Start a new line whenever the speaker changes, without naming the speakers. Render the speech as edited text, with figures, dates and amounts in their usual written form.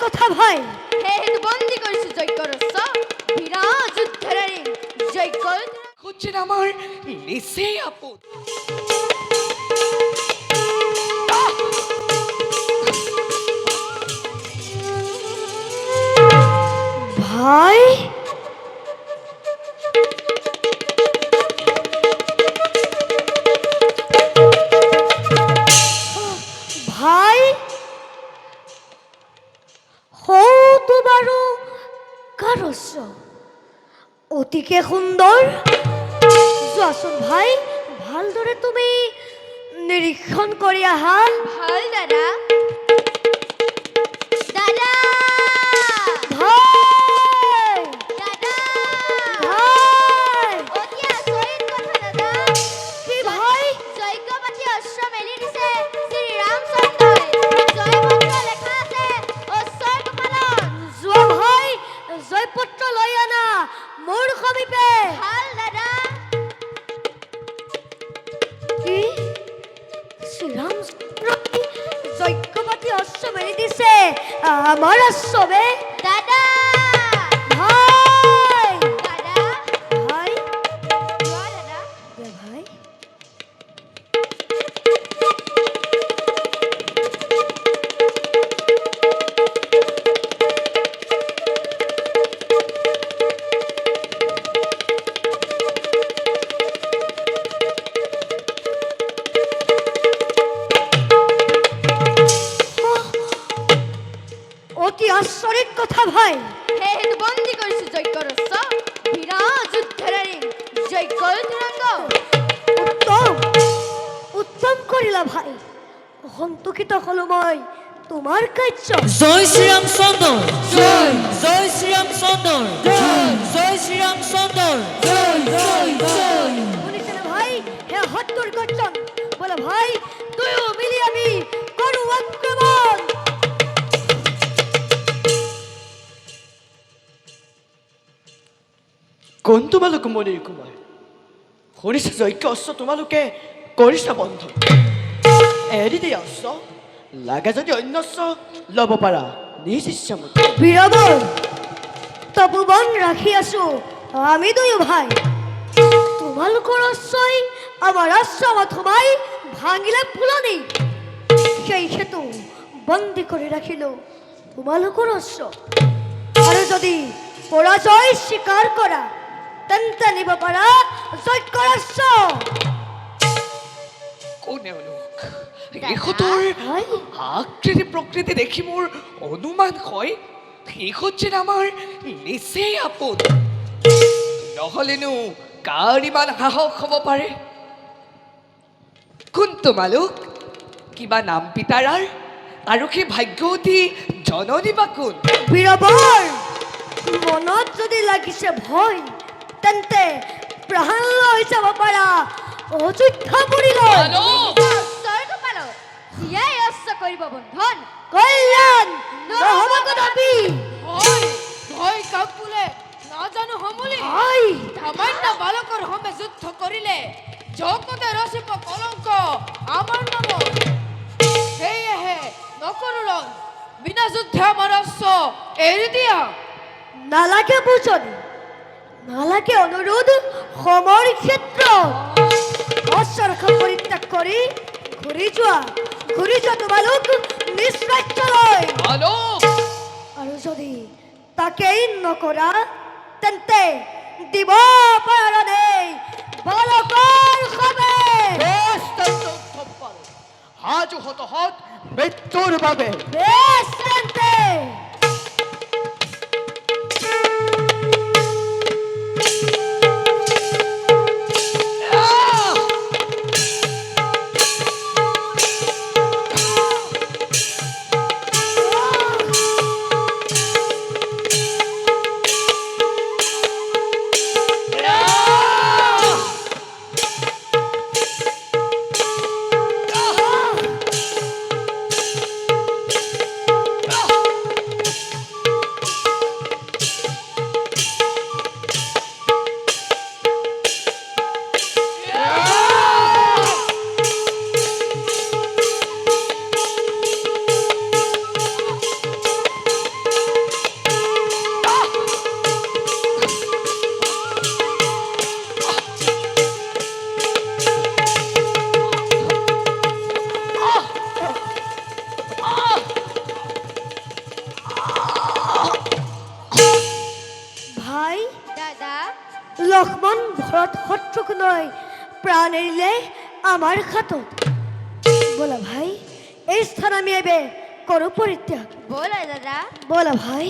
কথা ভাই।
হে হেতু বন্দি করিস যজ্ঞ রস্য বিরাট যুদ্ধের যজ্ঞ
হচ্ছেন আমার নিশ্চয়ই আপদ।
ভাই ভাই হৌ তোমাৰো কাৰস্য অতিকে সুন্দৰ। যোৱাচোন ভাই, ভালদৰে তুমি নিৰীক্ষণ কৰি আহা।
ভাল দাদা। দাদা
ভাই
দাদা
ভাই
অতি আচৰিত কথা দাদা।
কি ভাই?
যজ্ঞ পাতি অশ্ব মেলি দিছে শ্ৰী ৰামচন্দ্ৰই। জয় মন্ত্ৰ লেখা আছে অশ্বৰ কপালত।
যোৱা ভাই, জয়পুত্ৰ লৈ আনা মোৰ সমীপে।
ভাল দাদা।
কি শ্ৰীৰামচন্দ্ৰই যজ্ঞপাতি অশ্ব মেলি দিছে আমাৰ অশ্ববে?
দাদা
ভাই
দাদা
ভাই
যোৱা দাদা।
দে ভাই। অতি আচৰিত কথা ভাই।
হে হেতু বন্দি করিস যজ্ঞ রস্য বিরাট যুদ্ধের যজ্ঞ তিরঙ্গ।
উত্তম উত্তম কৰিলা ভাই। সন্তোষিত হলো মই তোমাৰ কাৰ্য।
জয় শ্রীরামচন্দ্র, জয় জয় শ্রীরামচন্দ্র, জয় জয় শ্রীরামচন্দ্র, জয় জয় জয়।
শুনিছেনে ভাই? হে হত্যুৰ গৰ্জন। বলে ভাই, দুয়ো মিলি আমি কৰো আক্ৰমণ।
কোন তোমালোক মনিৰ কুমাৰ? শুনিছে যজ্ঞ অশ্ব তোমালোকে কৰিছা বন্ধ। এৰি দিয়া অশ্ব, লাগে যদি অন্য অশ্ব ল'ব পাৰা নিজ ইচ্ছামতে।
বীৰবৰ তপোবন ৰাখি আছো আমি দুয়ো ভাই। তোমালোকৰ অশ্বই আমাৰ আশ্ৰমত সোমাই ভাঙিলে ফুলনি। সেই হেতু বন্দী কৰি ৰাখিলো তোমালোকৰ অশ্ব। আৰু যদি পৰাজয় স্বীকাৰ কৰা তেন্তে নিব পাৰা যজ্ঞৰ অশ্ব।
কোনে লোক ইহঁতৰ
ভাই
আকৃতি প্ৰকৃতি দেখি মোৰ অনুমান হয় ইহঁত যেন আমাৰ নিচেই আপদ। নহলেনো কাৰ ইমান সাহস হ'ব পাৰে? কোন তোমালোক? কিবা নাম পিতাৰাৰ আৰু সেই ভাগ্যৱতী জননী বা কোন?
বীৰবৰ মনত যদি লাগিছে ভয় তেন্তে প্ৰাণ লৈ যাব পাৰা অযোধ্যাপুৰীলৈ।
অশ্বৰ কপালত জীয়াই অশ্ব কৰিব বন্ধন।
কল্যাণ নহব কদাপি।
ভয় ভয় কাক বোলে নাজানো সমুলি।
ভাই
সামান্য বালকৰ হমে যুদ্ধ কৰিলে জগতে ৰচিব কলংক আমাৰ নামত। সেয়েহে নকৰো ৰণ, বিনা যুদ্ধে আমাৰ অশ্ব এৰি দিয়া।
নালাগে বুজনি, নালাগে অনুৰোধ। সময় ক্ষেত্ৰ অশ্বৰক্ষা পৰিত্যাগ কৰি ঘূৰি যোৱা তোমালোক নিজ ৰাজ্যলৈ। আৰু যদি তাকেই নকৰা তেন্তে দিব পাৰা নেই বালকৰ সবে।
হাজু হতহত মৃত্যুৰ বাবে।
বেশ তেন্তে ভাই
দাদা
লক্ষ্মণ ভরত শত্রুঘ্নই প্রাণ এৰিলে আমাৰ খাতত বলা ভাই এই স্থান আমি এবে করো পরিত্যাগ
বলো দাদা
বলা ভাই